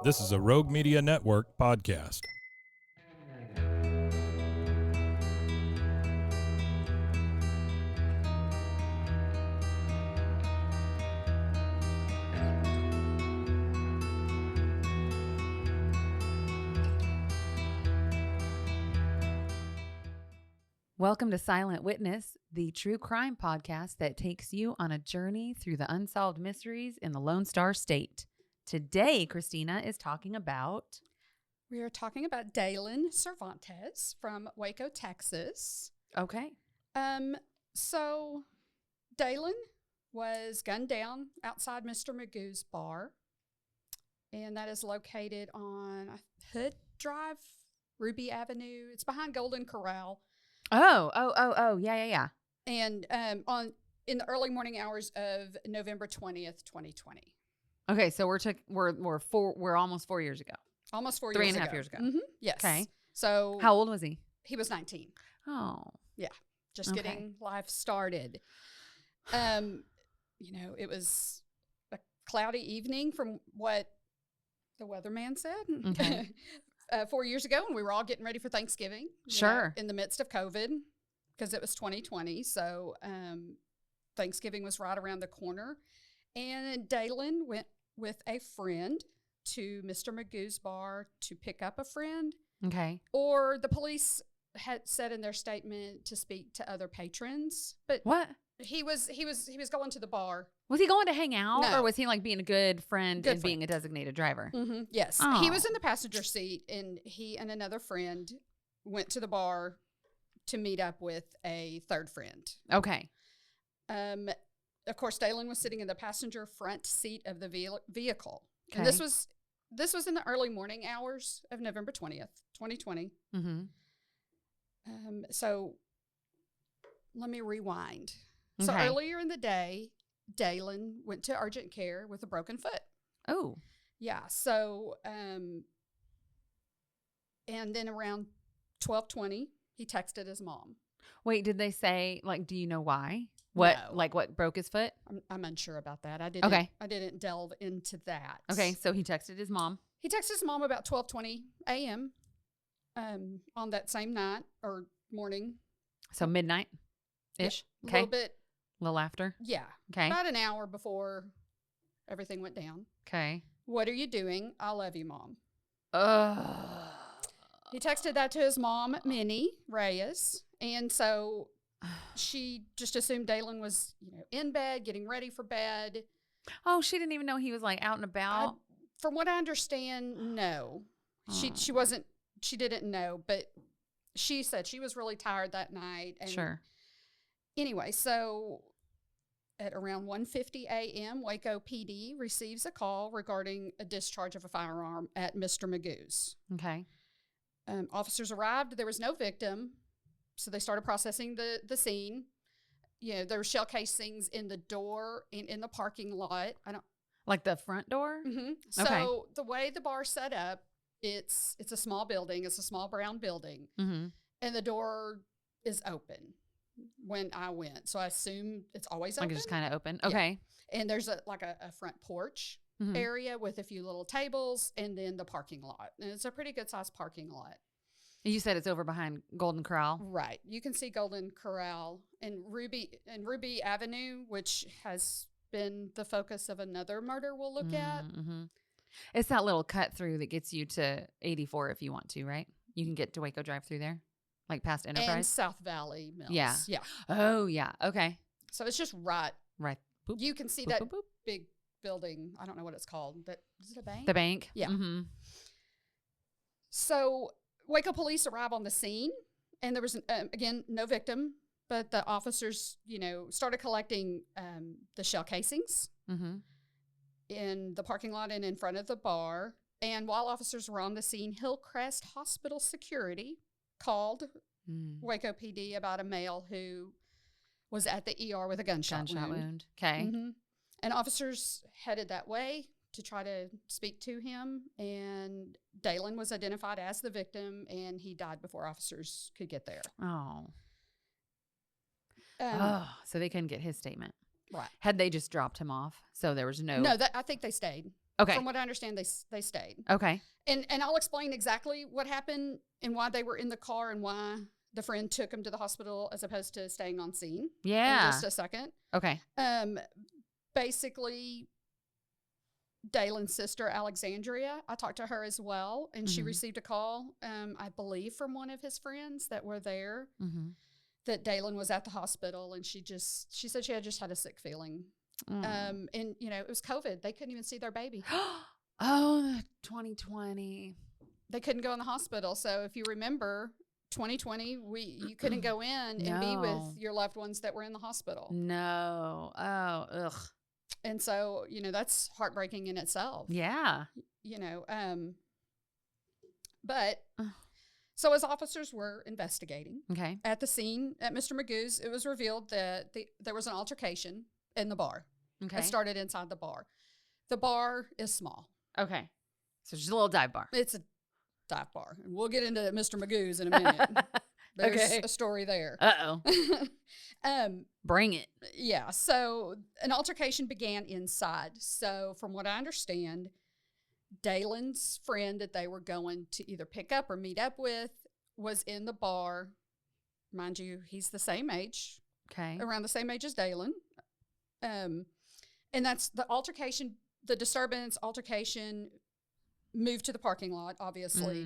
This is a Rogue Media Network podcast. Welcome to Silent Witness, the true crime podcast that takes you on a journey through the unsolved mysteries in the Lone Star State. Today, Christina is talking about... We are talking about Daylen Cervantez from Waco, Texas. Okay. So Daylen was gunned down outside Mr. Magoo's bar, and that is located on Hood Drive, Ruby Avenue. It's behind Golden Corral. Yeah. And in the early morning hours of November 20th, 2020. Okay, so we're almost 4 years ago. Almost 4 years ago. 3.5 years ago. Mm-hmm. Yes. Okay. So how old was he? He was 19. Oh. Yeah. Just Okay. getting life started. It was a cloudy evening from what the weatherman said. Okay. 4 years ago, when we were all getting ready for Thanksgiving. Sure. In the midst of COVID, because it was 2020. So Thanksgiving was right around the corner. And Daylen went with a friend to Mr. Magoo's bar to pick up a friend. Okay. Or the police had said in their statement to speak to other patrons. But What? he was going to the bar. Was he going to hang out, No. or was he like being a good friend Good and being a designated driver? Mm-hmm. Yes. Oh. He was in the passenger seat, and he and another friend went to the bar to meet up with a third friend. Okay. Of course, Daylen was sitting in the passenger front seat of the vehicle. Okay. And this was in the early morning hours of November 20th, 2020. Mm-hmm. So let me rewind. Okay. So earlier in the day, Daylen went to urgent care with a broken foot. Oh. Yeah. So, and then around 12:20, he texted his mom. Wait, did they say, like, do you know why? What, No. like, what broke his foot? I'm unsure about that. I didn't delve into that. Okay, so he texted his mom. He texted his mom about 12:20 a.m. On that same night or morning. So midnight-ish? A Okay. little bit. A little after? Yeah. Okay. About an hour before everything went down. Okay. What are you doing? I love you, Mom. Ugh. He texted that to his mom, Minnie Reyes. And so she just assumed Daylen was, in bed, getting ready for bed. Oh, she didn't even know he was, like, out and about? From what I understand, no. Oh. She didn't know, but she said she was really tired that night. And Sure. Anyway, so at around 1:50 a.m., Waco PD receives a call regarding a discharge of a firearm at Mr. Magoo's. Okay. Officers arrived. There was no victim, so they started processing the scene. There were shell casings in the door and in the parking lot. Like the front door? Mm-hmm. Okay. So the way the bar's set up, it's a small building. It's a small brown building, Mm-hmm. and the door is open when I went. So I assume it's always Like open. it's just kind of open? Yeah. Okay. And there's a front porch Mhm. area with a few little tables, and then the parking lot. And it's a pretty good sized parking lot. You said it's over behind Golden Corral? Right. You can see Golden Corral and Ruby Avenue, which has been the focus of another murder we'll look at. Mm-hmm. It's that little cut through that gets you to 84 if you want to, right? You can get to Waco Drive through there, like past And Enterprise? South Valley Mills. Yeah. Yeah. Oh, yeah. Okay. So it's just right. Right. Boop. You can see Boop, that boop, boop. big building. I don't know what it's called. Is it a bank? The bank? Yeah. Mm-hmm. So Waco police arrive on the scene, and there was, again, no victim, but the officers, started collecting the shell casings Mm-hmm. in the parking lot and in front of the bar. And while officers were on the scene, Hillcrest Hospital security called Waco PD about a male who was at the ER with a gunshot wound. Okay. Mm-hmm. And officers headed that way to try to speak to him. And Daylen was identified as the victim, and he died before officers could get there. Oh. So they couldn't get his statement. Right. Had they just dropped him off? So there was no... No, I think they stayed. Okay. From what I understand, they stayed. Okay. And I'll explain exactly what happened and why they were in the car and why the friend took them to the hospital as opposed to staying on scene. Yeah. In just a second. Okay. Basically, Daylen's sister, Alexandria, I talked to her as well, and she received a call, I believe, from one of his friends that were there, that Daylen was at the hospital, and she said she had just had a sick feeling. And, you know, it was COVID. They couldn't even see their baby. Oh, 2020. They couldn't go in the hospital. So if you remember, 2020, you couldn't go in and be with your loved ones that were in the hospital. No. Oh, ugh. And so, you know, that's heartbreaking in itself. Yeah. You know, but so as officers were investigating at the scene at Mr. Magoo's, it was revealed that there was an altercation in the bar. Okay. It started inside the bar. The bar is small. Okay. So just a little dive bar. It's a dive bar. And we'll get into Mr. Magoo's in a minute. There's a story there. Uh-oh. Bring it. Yeah. So an altercation began inside. So from what I understand, Daylen's friend that they were going to either pick up or meet up with was in the bar. Mind you, he's the same age. Okay. Around the same age as Daylen. And that's the altercation, the disturbance, altercation moved to the parking lot, obviously.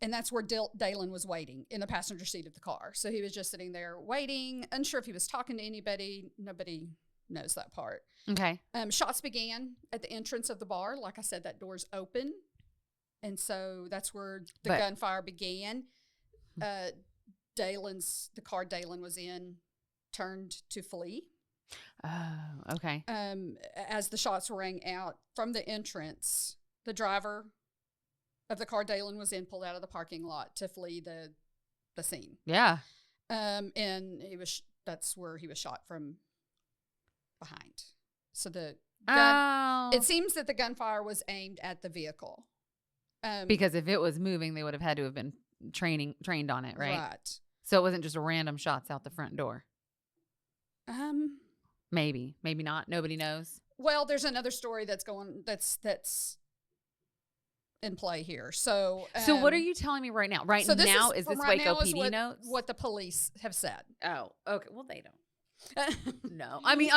And that's where Daylen was waiting in the passenger seat of the car. So he was just sitting there waiting, unsure if he was talking to anybody. Nobody knows that part. Okay. Shots began at the entrance of the bar. Like I said, that door's open. And so that's where the gunfire began. The car Daylen was in turned to flee. Oh, okay. As the shots rang out from the entrance, the driver of the car Daylen was in pulled out of the parking lot to flee the scene. Yeah. And that's where he was shot from behind. So it seems that the gunfire was aimed at the vehicle. Because if it was moving, they would have had to have been trained on it, right? Right. So it wasn't just random shots out the front door. Maybe not. Nobody knows. Well, there's another story that's in play here. So what are you telling me right now? Is this Waco PD notes? What the police have said. Oh, okay. Well, they don't. No, I mean,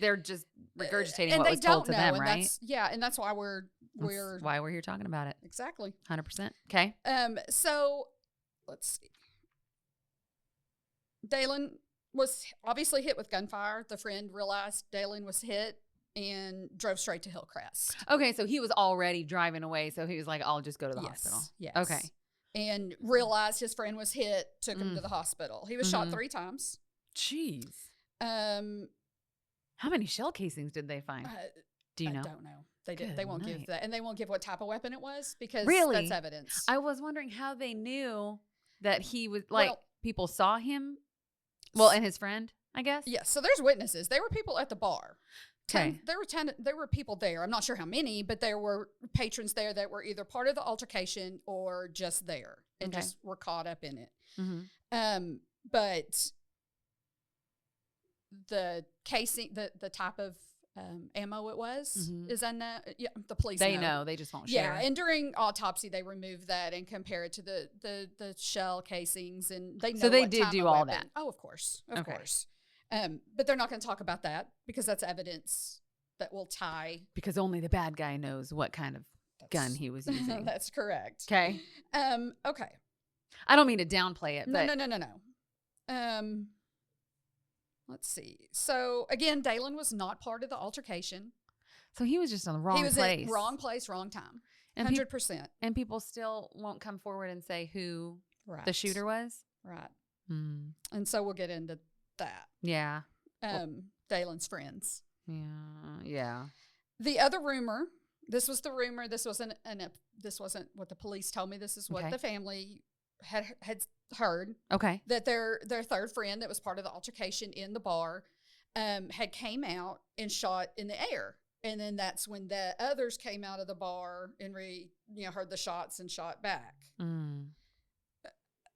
they're just regurgitating what was told to them, right? And that's why that's why we're here talking about it. Exactly. 100%. Okay. So let's see. Daylen was obviously hit with gunfire. The friend realized Daylen was hit and drove straight to Hillcrest. Okay, so he was already driving away, so he was like, I'll just go to the hospital. Yes. Okay. And realized his friend was hit, took him to the hospital. He was shot 3 times. Jeez. How many shell casings did they find? Do you know? I don't know. They won't give that. And they won't give what type of weapon it was because that's evidence. I was wondering how they knew that he was, people saw him. Well, and his friend, I guess. Yes. So there's witnesses. There were people at the bar. Okay. There were people there. I'm not sure how many, but there were patrons there that were either part of the altercation or just there and just were caught up in it. But the casing, the type of ammo it was is unknown. Yeah, the police know. They just won't share. Yeah, and during autopsy they removed that and compare it to the shell casings, and they know. So they what did type do of all weapon. that. Oh, of course. But they're not going to talk about that because that's evidence that will tie. Because only the bad guy knows what kind of gun he was using. That's correct. Okay. Okay. I don't mean to downplay it, but no. Let's see. So again, Daylen was not part of the altercation. So he was just on the wrong place. He was in wrong place, wrong time. 100%. And people still won't come forward and say who the shooter was? Right. And so we'll get into that. Yeah. Daylen's friends. Yeah. The other rumor, this was the rumor, this wasn't what the police told me, this is what the family had heard. Okay. That their third friend that was part of the altercation in the bar had came out and shot in the air. And then that's when the others came out of the bar and heard the shots and shot back.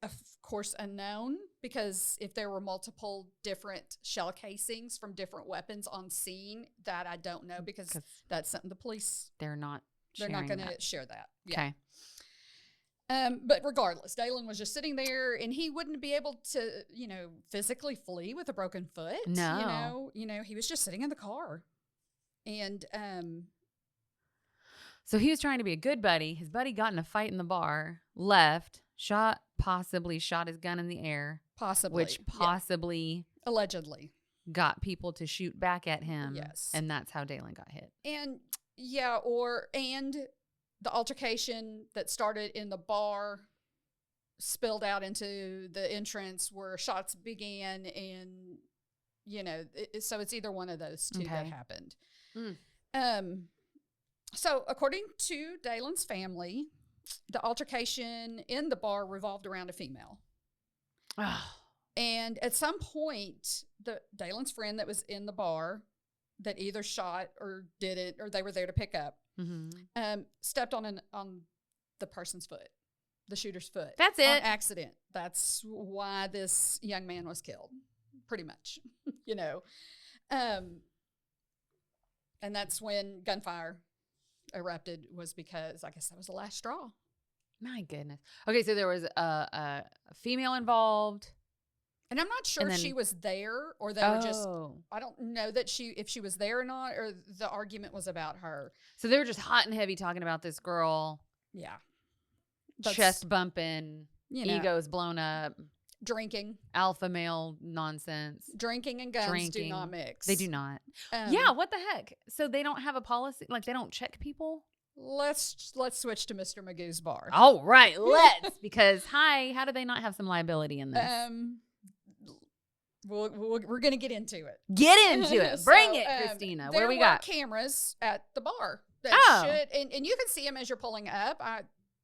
Of course, unknown because if there were multiple different shell casings from different weapons on scene, that I don't know, because that's something the police, they're not going to share that. Yeah. Okay. But regardless, Daylen was just sitting there, and he wouldn't be able to, physically flee with a broken foot. No. He was just sitting in the car. And so he was trying to be a good buddy. His buddy got in a fight in the bar, left, possibly shot his gun in the air. Possibly. Which possibly allegedly got people to shoot back at him. Yes. And that's how Daylen got hit. And and the altercation that started in the bar spilled out into the entrance where shots began, and so it's either one of those two that happened. So according to Daylen's family, the altercation in the bar revolved around a female. And at some point, Daylen's friend that was in the bar that either shot or did it, or they were there to pick up, stepped on the person's foot, the shooter's foot. That's it. On accident. That's why this young man was killed, pretty much, And that's when gunfire erupted, was because I guess that was the last straw. My goodness. Okay, so there was a female involved. And I'm not sure if she was there, or they were just, I don't know that if she was there or not, or the argument was about her. So they were just hot and heavy talking about this girl. Yeah. Chest bumping, egos blown up. Drinking. Alpha male nonsense. Drinking and guns do not mix. They do not. Yeah, what the heck? So they don't have a policy? Like, they don't check people? Let's switch to Mr. Magoo's bar. All right, let's. Because, how do they not have some liability in this? We're going to get into it. Get into it. Bring it, Christina. What do we got? There were cameras at the bar. And you can see them as you're pulling up. I,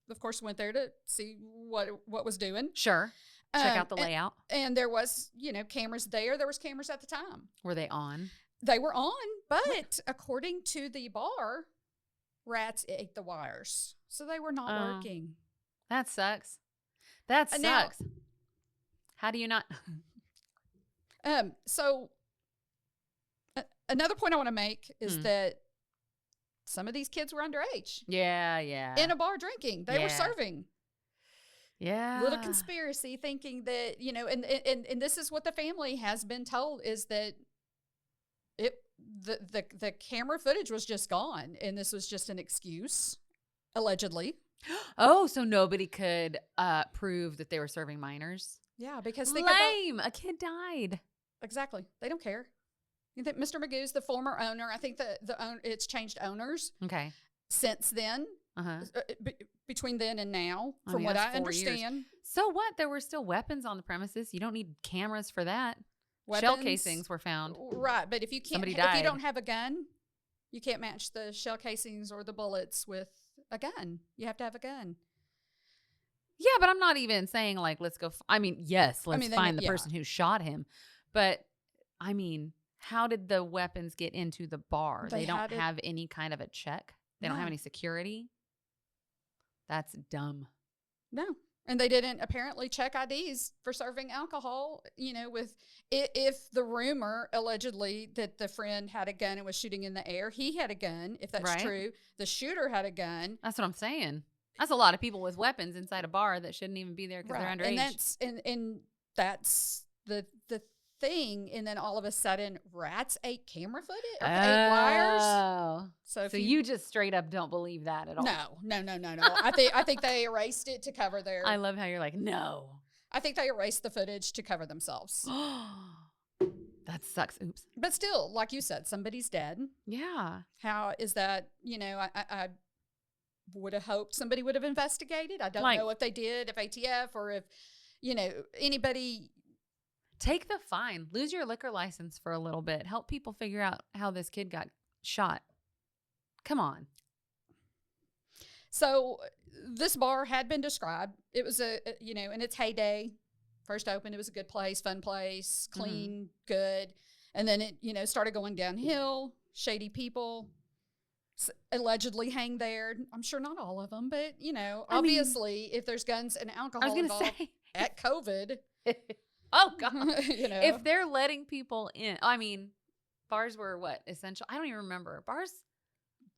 of course, went there to see what was doing. Sure. Check out the layout. And there was, cameras there. There was cameras at the time. Were they on? They were on, but according to the bar, rats ate the wires. So they were not working. That sucks. That sucks. Now, how do you not... So another point I want to make is that some of these kids were underage. Yeah. In a bar drinking. They were serving. Yeah. Little conspiracy thinking that, and this is what the family has been told, is that the camera footage was just gone, and this was just an excuse, allegedly. Oh, so nobody could prove that they were serving minors? Yeah, because a kid died. Exactly. They don't care. You think Mr. Magoo's the former owner? I think it's changed owners. Okay. Since then, between then and now, from what I understand. Years. So what? There were still weapons on the premises. You don't need cameras for that. Shell casings were found. Right, but if you don't have a gun, you can't match the shell casings or the bullets with a gun. You have to have a gun. Yeah, but I'm not even saying let's go. Let's find the person who shot him. But how did the weapons get into the bar? They don't have any kind of a check. They don't have any security. That's dumb. No. And they didn't apparently check IDs for serving alcohol, with if the rumor allegedly that the friend had a gun and was shooting in the air, he had a gun. If that's true, the shooter had a gun. That's what I'm saying. That's a lot of people with weapons inside a bar that shouldn't even be there because they're underage. And that's the thing. And then all of a sudden, rats ate camera footage, ate wires. So you just straight up don't believe that at all? No. I think they erased it to cover their. I love how you're like, no. I think they erased the footage to cover themselves. That sucks. Oops. But still, like you said, somebody's dead. Yeah. How is that? I would have hoped somebody would have investigated. I don't know if they did, if ATF or if, anybody. Take the fine. Lose your liquor license for a little bit. Help people figure out how this kid got shot. Come on. So this bar had been described. It was in its heyday. First opened, it was a good place, fun place, clean, good. And then it, started going downhill. Shady people allegedly hang there. I'm sure not all of them, but, obviously if there's guns and alcohol involved at COVID. Oh God! You know, If they're letting people in, I mean, bars were what essential? I don't even remember bars.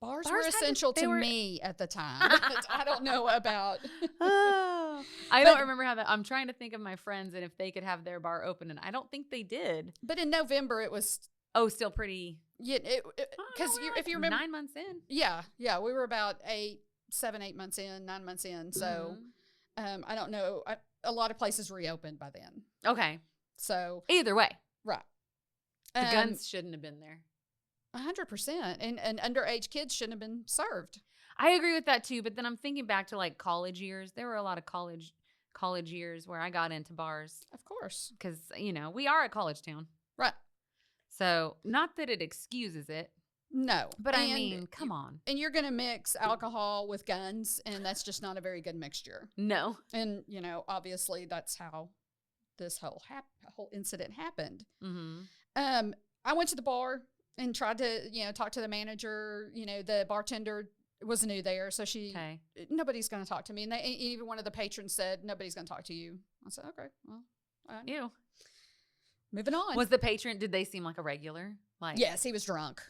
Bars were essential to me at the time. I don't know about. I don't remember how that. I'm trying to think of my friends and if they could have their bar open, and I don't think they did. But in November, it was. Oh, still pretty. Yeah, because if you remember, 9 months in. Yeah, we were about 7, 8 months in, 9 months in. So, I don't know. A lot of places reopened by then. Okay. So either way, right. The guns shouldn't have been there. 100%. And underage kids shouldn't have been served. I agree with that too, but then I'm thinking back to like college years. There were a lot of college years where I got into bars. Of course. Because, we are a college town. Right. So, not that it excuses it. No. But I mean, come on. And you're going to mix alcohol with guns, and that's just not a very good mixture. No. And, obviously that's how this whole incident happened. Mm-hmm. I went to the bar and tried to, talk to the manager. The bartender was new there, so nobody's going to talk to me. And even one of the patrons said, nobody's going to talk to you. I said, okay, well. Ew. Moving on. Was the patron, did they seem like a regular? Yes, he was drunk.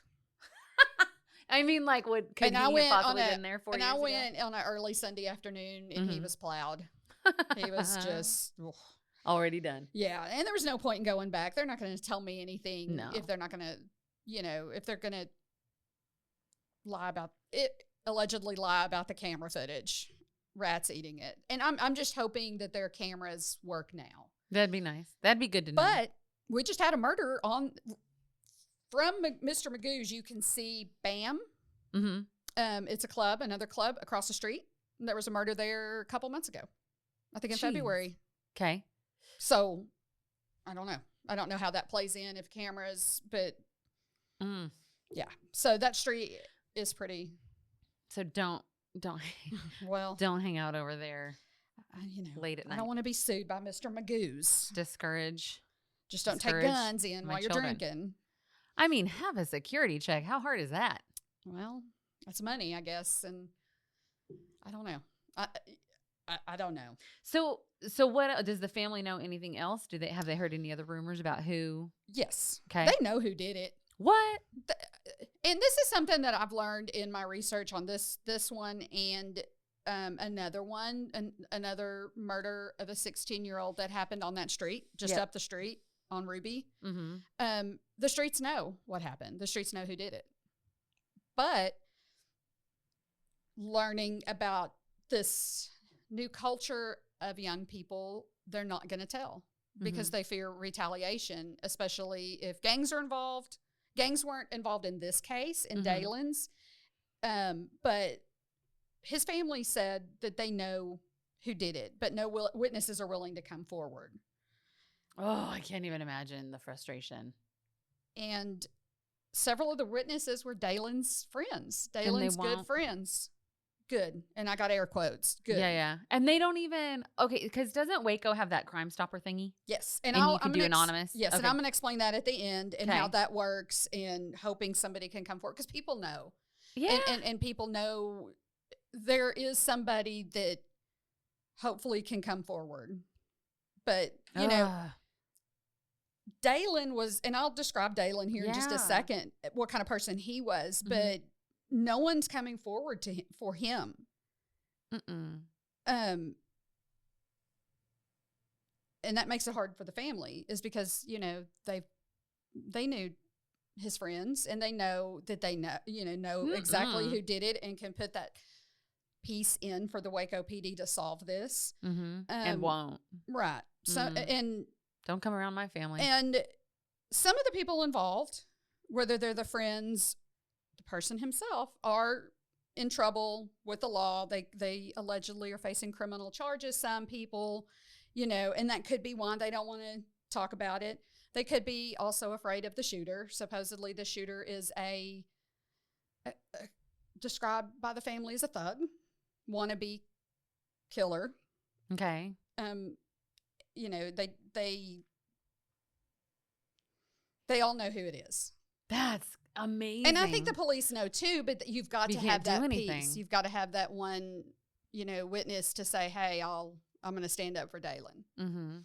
I mean, like, could he have possibly been there 4 years ago? And I went on an early Sunday afternoon, and he was plowed. He was just... already done. Yeah, and there was no point in going back. They're not going to tell me anything if they're not going to, if they're going to allegedly lie about the camera footage. Rats eating it. And I'm just hoping that their cameras work now. That'd be nice. That'd be good to know. But we just had a murder from Mr. Magoo's. You can see BAM. Mm-hmm. It's another club across the street. There was a murder there a couple months ago. I think in February. Okay. So, I don't know. I don't know how that plays in if cameras, but yeah. So that street is pretty. So don't hang out over there. Late at night. I don't want to be sued by Mr. Magoo's. Just don't take guns in while you're drinking. I mean, have a security check. How hard is that? Well, that's money, I guess, and I don't know. I don't know. So what does the family know anything else? Have they heard any other rumors about who? Yes. Okay. They know who did it. What? And this is something that I've learned in my research on this one and another one, another murder of a 16-year-old that happened on that street, just up the street on Ruby. Mm-hmm. The streets know what happened. The streets know who did it. But learning about this new culture of young people, they're not going to tell because they fear retaliation, especially if gangs are involved. Gangs weren't involved in this case, in Daylen's, but his family said that they know who did it, but no witnesses are willing to come forward. Oh, I can't even imagine the frustration. And several of the witnesses were Daylen's friends, Daylen's good friends. Good. And I got air quotes. Good. Yeah. And they don't even, because doesn't Waco have that Crime Stopper thingy? Yes. And you can do anonymous? Yes. Okay. And I'm going to explain that at the end and how that works and hoping somebody can come forward because people know. Yeah. And people know there is somebody that hopefully can come forward. But, Daylen was, and I'll describe Daylen here in just a second, what kind of person he was, but no one's coming forward for him. And that makes it hard for the family is because, they knew his friends and they know that they know exactly who did it and can put that piece in for the Waco PD to solve this. And won't. Right. So, and don't come around my family. And some of the people involved, whether they're the friends, the person himself, are in trouble with the law. They allegedly are facing criminal charges. Some people, and that could be one. They don't want to talk about it. They could be also afraid of the shooter. Supposedly the shooter is described by the family as a thug, wannabe killer. Okay. They all know who it is. That's amazing. And I think the police know too, but you've got to have that piece. You've got to have that one, witness to say, hey, I'm going to stand up for Daylen.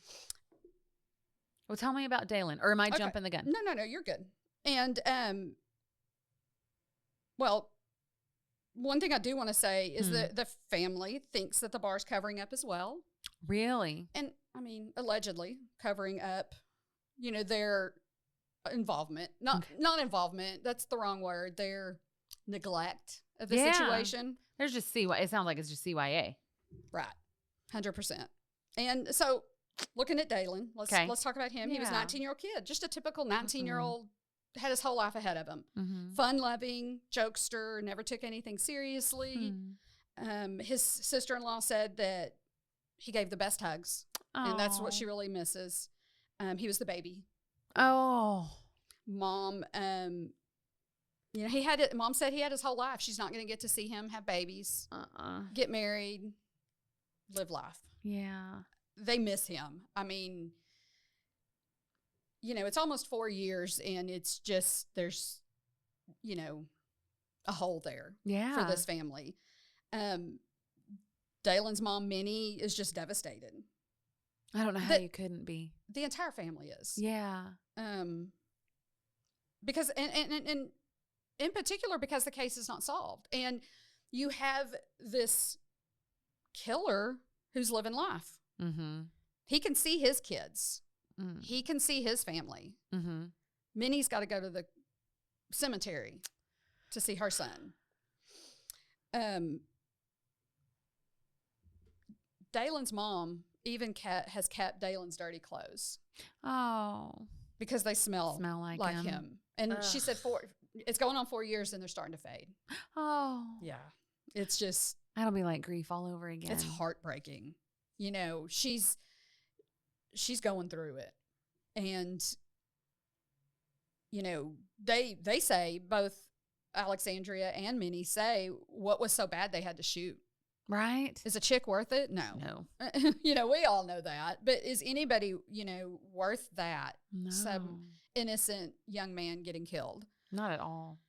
Well, tell me about Daylen, or am I jumping the gun? No, you're good. And, well, one thing I do want to say is that the family thinks that the bar's covering up as well. Really? And, I mean, allegedly covering up, their involvement. Not involvement. That's the wrong word. Their neglect of the situation. There's just it sounds like it's just CYA. Right. 100%. And so looking at Daylen, let's talk about him. Yeah. He was a 19-year-old kid, just a typical 19-year-old, had his whole life ahead of him. Fun-loving, jokester, never took anything seriously. His sister-in-law said that he gave the best hugs, and that's what she really misses. He was the baby. Oh. Mom, Mom said he had his whole life. She's not going to get to see him have babies, get married, live life. Yeah. They miss him. I mean, it's almost 4 years, and it's just, there's, a hole there for this family. Daylen's mom, Minnie, is just devastated. I don't know how you couldn't be. The entire family is. Yeah. Because, and in particular, because the case is not solved. And you have this killer who's living life. He can see his kids. He can see his family. Minnie's got to go to the cemetery to see her son. Daylen's mom even has kept Daylen's dirty clothes. Oh. Because they smell like him. And she said it's going on 4 years and they're starting to fade. Oh. Yeah. It's just. That'll be like grief all over again. It's heartbreaking. She's going through it. And, they say, both Alexandria and Minnie say, what was so bad they had to shoot? Right. Is a chick worth it? No. We all know that. But is anybody, worth that? No. Some innocent young man getting killed? Not at all.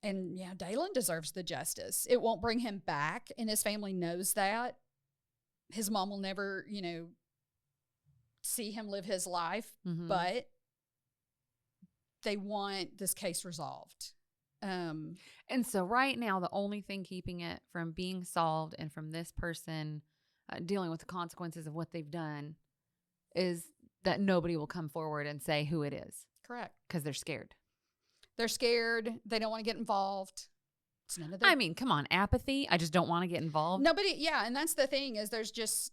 And yeah, Daylen deserves the justice. It won't bring him back, and his family knows that. His mom will never, see him live his life, but they want this case resolved. And so right now, the only thing keeping it from being solved and from this person dealing with the consequences of what they've done is that nobody will come forward and say who it is. Correct. Because they're scared. They're scared. They don't want to get involved. It's none of their... I mean, come on, apathy. I just don't want to get involved. Nobody, yeah. And that's the thing is there's just,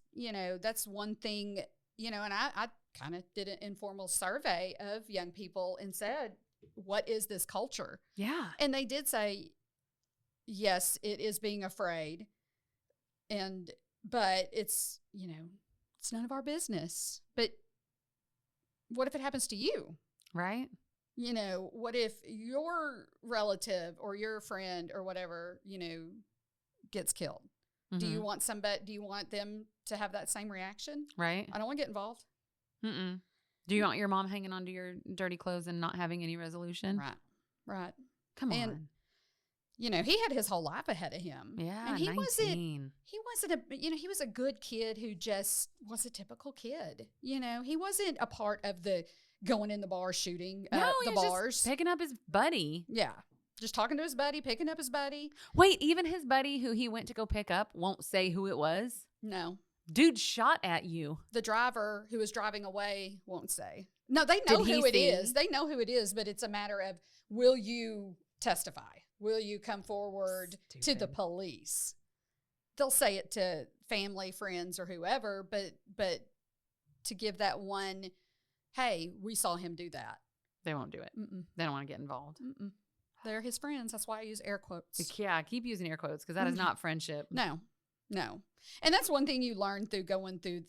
that's one thing, and I kind of did an informal survey of young people and said, what is this culture? Yeah. And they did say, yes, it is being afraid. But it's, it's none of our business. But what if it happens to you? Right. What if your relative or your friend or whatever, gets killed? Do you want them to have that same reaction? Right. I don't want to get involved. Do you want your mom hanging onto your dirty clothes and not having any resolution? Right. Come on. And, he had his whole life ahead of him. Yeah, and he 19. He was a good kid who just was a typical kid. He wasn't a part of the going in the bar shooting the bars. Just picking up his buddy. Yeah. Just talking to his buddy, picking up his buddy. Wait, even his buddy who he went to go pick up won't say who it was? No. Dude shot at you. The driver who was driving away won't say. No, they know who it is. They know who it is, but it's a matter of, will you testify? Will you come forward to the police? They'll say it to family, friends, or whoever, but to give that one, hey, we saw him do that. They won't do it. They don't want to get involved. They're his friends. That's why I use air quotes. Yeah, I keep using air quotes because that is not friendship. No. And that's one thing you learn through going through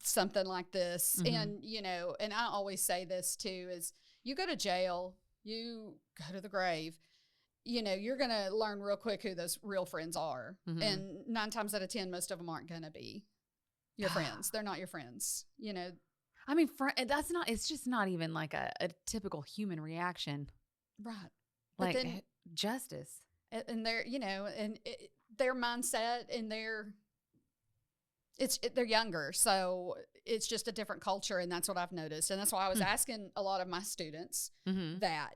something like this. And, and I always say this too, is you go to jail, you go to the grave, you're going to learn real quick who those real friends are. And 9 times out of 10, most of them aren't going to be your friends. They're not your friends, I mean, it's just not even like a typical human reaction. Right. Like then, justice. And their, and their mindset and their they're younger, so it's just a different culture, and that's what I've noticed. And that's why I was asking a lot of my students that,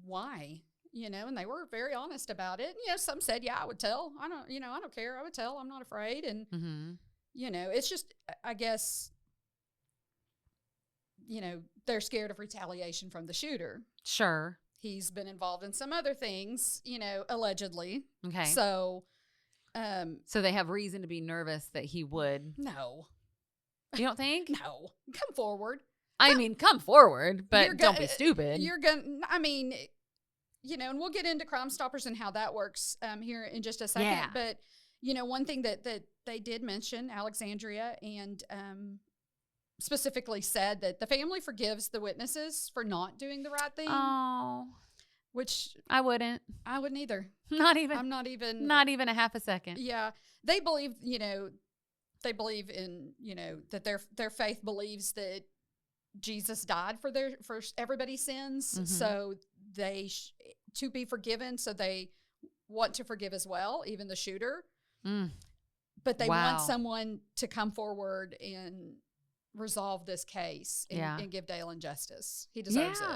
why, and they were very honest about it. And, some said, yeah, I would tell. I don't care. I would tell. I'm not afraid. And, it's just, I guess, they're scared of retaliation from the shooter. Sure. He's been involved in some other things, allegedly. Okay. So they have reason to be nervous that he would. No. You don't think? No. Come forward. I mean, come forward, but don't be stupid. And we'll get into Crime Stoppers and how that works here in just a second. Yeah. But, one thing that they did mention, Alexandria, and specifically said that the family forgives the witnesses for not doing the right thing. Oh. Which I wouldn't. I wouldn't either. Not even. I'm not even. Not even a half a second. Yeah. They believe, they believe in, that their faith believes that Jesus died for everybody's sins. Mm-hmm. So they, to be forgiven, so they want to forgive as well, even the shooter. Mm. But they want someone to come forward and resolve this case and give Daylen justice. He deserves it.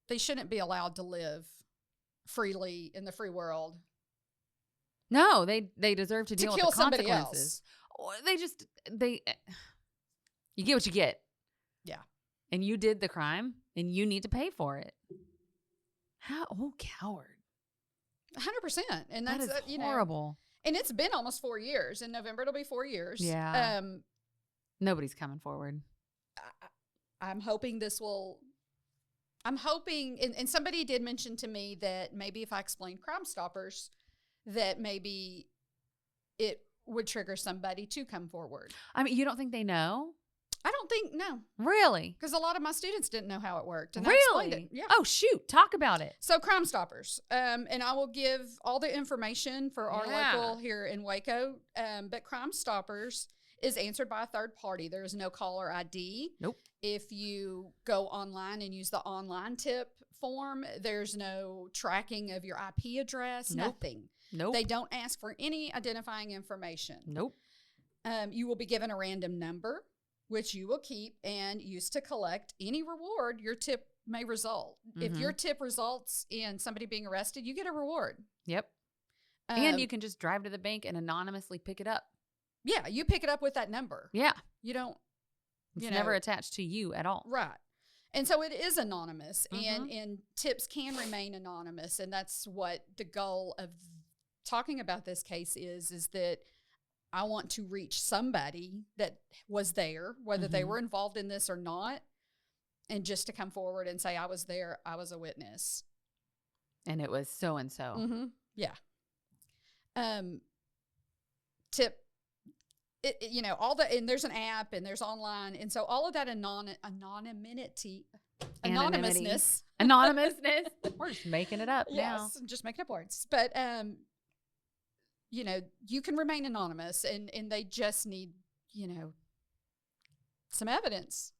They shouldn't be allowed to live freely in the free world. No, they deserve to deal with the consequences. Else. You get what you get. Yeah. And you did the crime and you need to pay for it. How? Oh, coward. 100%. And that's horrible. And it's been almost 4 years. In November, it'll be 4 years. Yeah. Nobody's coming forward. I'm hoping and somebody did mention to me that maybe if I explained Crime Stoppers, that maybe it would trigger somebody to come forward. I mean, you don't think they know? I don't think, no. Really? Because a lot of my students didn't know how it worked. And really? I explained it. Yeah. Oh, shoot. Talk about it. So Crime Stoppers. And I will give all the information for our local here in Waco. But Crime Stoppers is answered by a third party. There is no caller ID. Nope. If you go online and use the online tip form, there's no tracking of your IP address, nothing. Nope. They don't ask for any identifying information. Nope. You will be given a random number, which you will keep and use to collect any reward your tip may result. Mm-hmm. If your tip results in somebody being arrested, you get a reward. Yep. And you can just drive to the bank and anonymously pick it up. Yeah, you pick it up with that number. Yeah. You don't. It's never attached to you at all. Right. And so it is anonymous, and tips can remain anonymous. And that's what the goal of talking about this case is that I want to reach somebody that was there, whether they were involved in this or not, and just to come forward and say, I was there, I was a witness. And it was so-and-so. Mm-hmm. Yeah. Tip, all the, and there's an app and there's online. And so all of that anonymousness. Anonymousness. We're just making it up now. Yes, just making up words. But, you can remain anonymous and they just need, some evidence.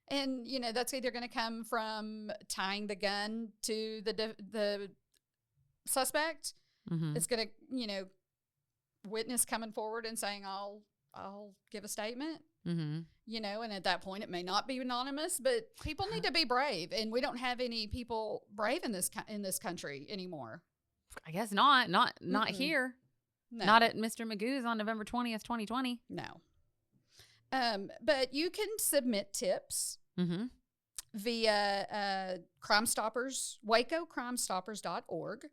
And, that's either going to come from tying the gun to the suspect. Mm-hmm. It's going to, witness coming forward and saying, I'll give a statement, and at that point it may not be anonymous, but people need to be brave. And we don't have any people brave in this country anymore. I guess not here. No. Not at Mr. Magoo's on November 20th, 2020. No. But you can submit tips via Crime Stoppers, WacoCrimeStoppers.org,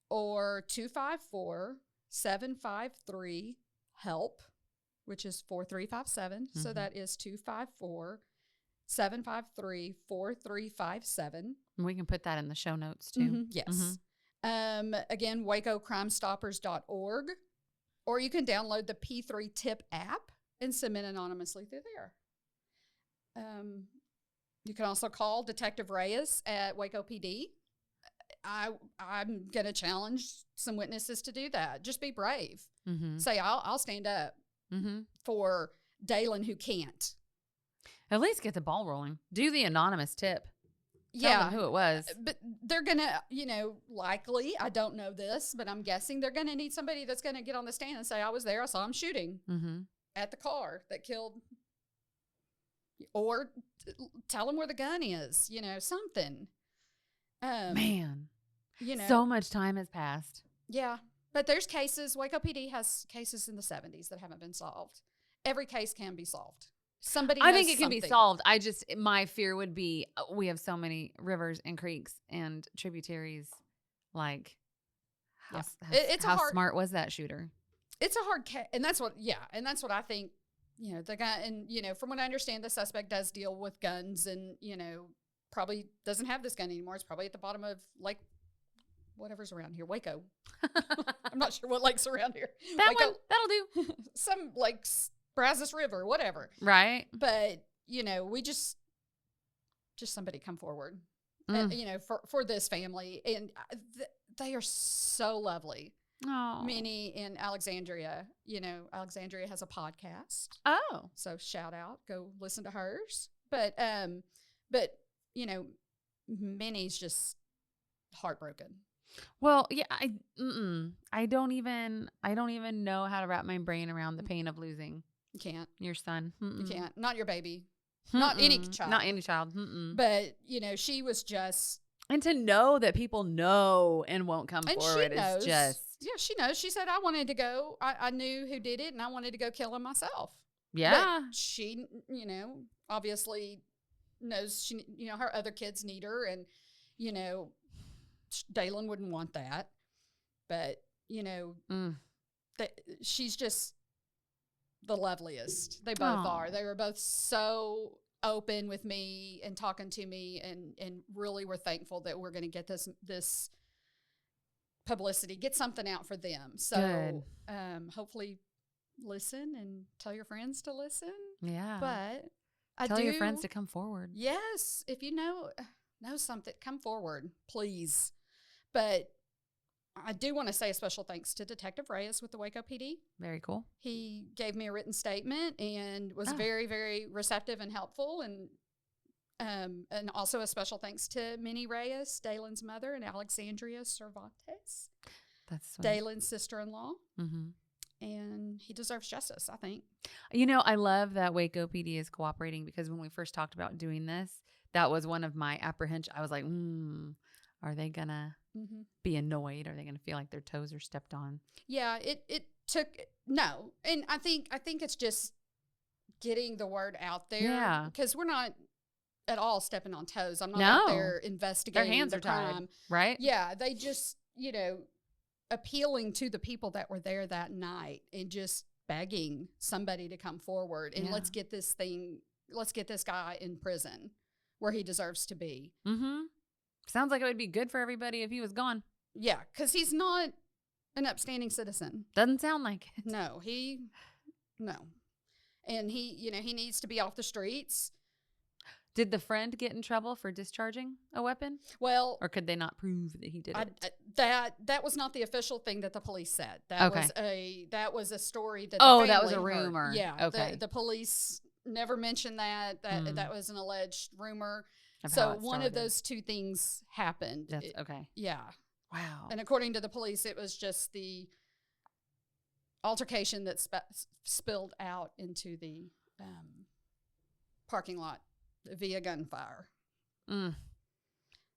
or 254-753-HELP, which is 4357. So that is 254-753-4357. And we can put that in the show notes too. Yes. Again, WacoCrimeStoppers.org, or you can download the P3 Tip app and submit anonymously through there. You can also call Detective Reyes at Waco PD. I'm going to challenge some witnesses to do that. Just be brave. Say, I'll stand up for Daylen who can't. At least get the ball rolling. Do the anonymous tip. Tell them who it was. But they're going to, likely, I don't know this, but I'm guessing they're going to need somebody that's going to get on the stand and say, I was there, I saw him shooting at the car that killed, or tell them where the gun is, something. Man, so much time has passed. Yeah, but there's cases, Waco PD has cases in the 70s that haven't been solved. Every case can be solved. I think it can be solved. My fear would be, we have so many rivers and creeks and tributaries. Like, how smart was that shooter? It's a hard case. And that's what I think, the guy, and, from what I understand, the suspect does deal with guns and, probably doesn't have this gun anymore. It's probably at the bottom of Lake, whatever's around here, Waco. I'm not sure what lake's around here. That'll do. Some lakes. Brazos River, whatever. Right. But, we just somebody come forward, for this family. And they are so lovely. Oh. Minnie in Alexandria, Alexandria has a podcast. Oh. So shout out, go listen to hers. But, Minnie's just heartbroken. Well, yeah, I don't even know how to wrap my brain around the pain of losing. You can't. Your son. You can't. Not your baby. Not any child. Not any child. But, she was just. And to know that people know and won't come forward is just. Yeah, she knows. She said, I wanted to go. I knew who did it, and I wanted to go kill him myself. Yeah. But she, obviously knows she, her other kids need her, and, Daylen wouldn't want that. But, she's just the loveliest. They both are. They were both so open with me and talking to me, and really were thankful that we're going to get this publicity, get something out for them. So hopefully listen and tell your friends to listen. Yeah. But tell your friends to come forward. Yes. If you know something, come forward, please. But I do want to say a special thanks to Detective Reyes with the Waco PD. Very cool. He gave me a written statement and was very, very receptive and helpful. And also a special thanks to Minnie Reyes, Daylen's mother, and Alexandria Cervantez. That's sweet. Daylen's sister-in-law. And he deserves justice, I think. I love that Waco PD is cooperating, because when we first talked about doing this, that was one of my apprehensions. I was like, are they going to be annoyed? Are they going to feel like their toes are stepped on? Yeah, it took no. And I think it's just getting the word out there. Yeah. Because we're not at all stepping on toes. I'm not out there investigating. Their hands the are crime. tied, right? Yeah, they just, appealing to the people that were there that night and just begging somebody to come forward and let's get this guy in prison where he deserves to be. Sounds like it would be good for everybody if he was gone. Yeah, because he's not an upstanding citizen. Doesn't sound like it. No. And he needs to be off the streets. Did the friend get in trouble for discharging a weapon? Well, or could they not prove that he did it? That was not the official thing that the police said. That was a story that that was a rumor. Heard. Yeah. Okay. The police never mentioned that. That was an alleged rumor. Of so one of those two things happened. That's okay. Yeah. Wow. And according to the police, it was just the altercation that spilled out into the parking lot via gunfire.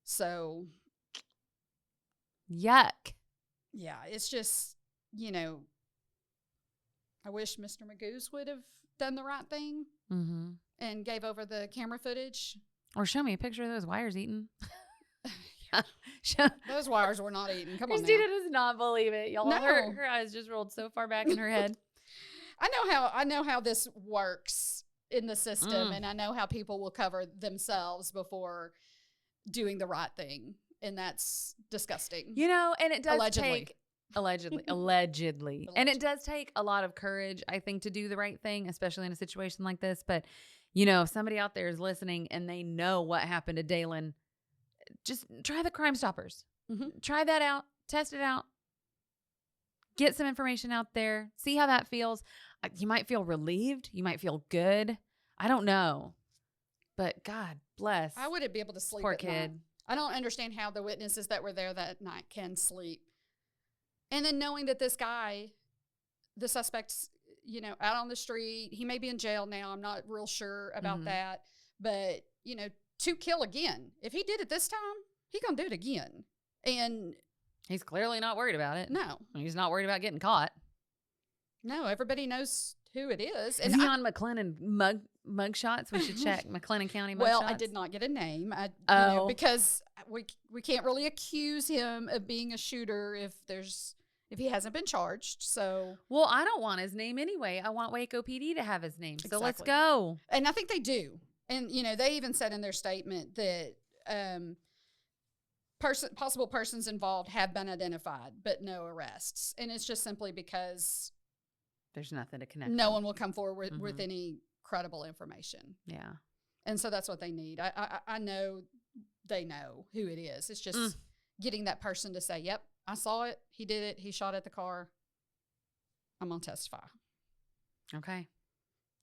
So. Yuck. Yeah, it's just, I wish Mr. Magoo would have done the right thing and gave over the camera footage. Or show me a picture of those wires eaten. Those wires were not eaten. Come on now. Christina does not believe it. Y'all, her eyes just rolled so far back in her head. I know how this works in the system, and I know how people will cover themselves before doing the right thing, and that's disgusting. And it does take allegedly, and it does take a lot of courage, I think, to do the right thing, especially in a situation like this. But if somebody out there is listening and they know what happened to Daylen, just try the Crime Stoppers. Try that out. Test it out. Get some information out there. See how that feels. You might feel relieved. You might feel good. I don't know. But God bless. I wouldn't be able to sleep. Poor at kid. night. I don't understand how the witnesses that were there that night can sleep. And then knowing that this guy, the suspect's, out on the street, he may be in jail now. I'm not real sure about that. But, to kill again. If he did it this time, he gonna do it again. And he's clearly not worried about it. No. He's not worried about getting caught. No, everybody knows who it is. And is he on McLennan mug shots? We should check McLennan County mug shots. Well, I did not get a name. Because we can't really accuse him of being a shooter if he hasn't been charged. So, well, I don't want his name anyway. I want Waco PD to have his name. So exactly. Let's go. And I think they do. And they even said in their statement that possible persons involved have been identified, but no arrests. And it's just simply because there's nothing to connect. No one will come forward with any credible information. Yeah. And so that's what they need. I know they know who it is. It's just getting that person to say, yep, I saw it. He did it. He shot at the car. I'm going to testify. Okay.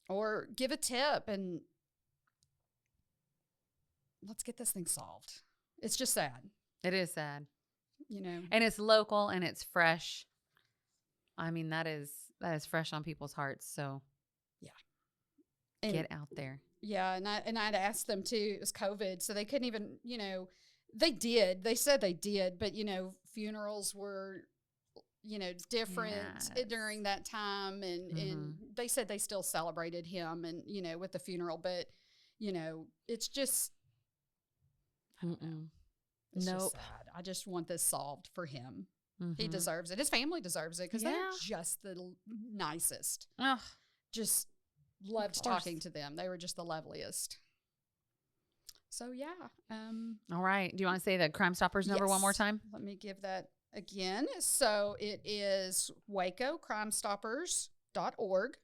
Or give a tip and let's get this thing solved. It's just sad. It is sad. And it's local and it's fresh. I mean, that is fresh on people's hearts. So yeah. And get out there. Yeah. And I'd asked them too, it was COVID. So they couldn't even, they said they did, but funerals were, different during that time. And they said they still celebrated him and, with the funeral, but it's just, it's just sad. I just want this solved for him. He deserves it. His family deserves it because they're just the nicest. Ugh. Just loved talking to them. They were just the loveliest. So, yeah. All right. Do you want to say the Crime Stoppers number one more time? Let me give that again. So, it is WacoCrimeStoppers.org.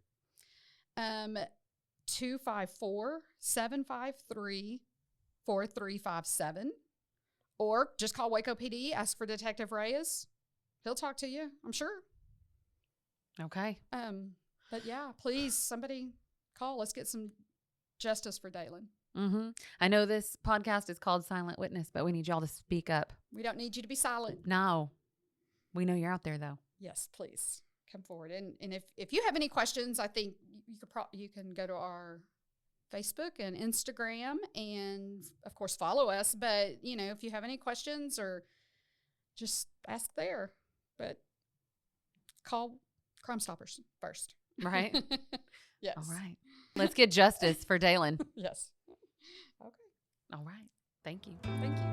254-753-4357. Or just call Waco PD, ask for Detective Reyes. He'll talk to you, I'm sure. Okay. But yeah, please, somebody call. Let's get some justice for Daylen. I know this podcast is called Silent Witness, but we need y'all to speak up. We don't need you to be silent. No. We know you're out there, though. Yes, please come forward. And if you have any questions, I think you can go to our Facebook and Instagram and, of course, follow us. But, if you have any questions or just ask there. But call Crime Stoppers first. Right? Yes. All right. Let's get justice for Daylen. Yes. Okay. All right. Thank you. Thank you.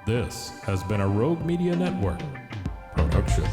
This has been a Rogue Media Network production.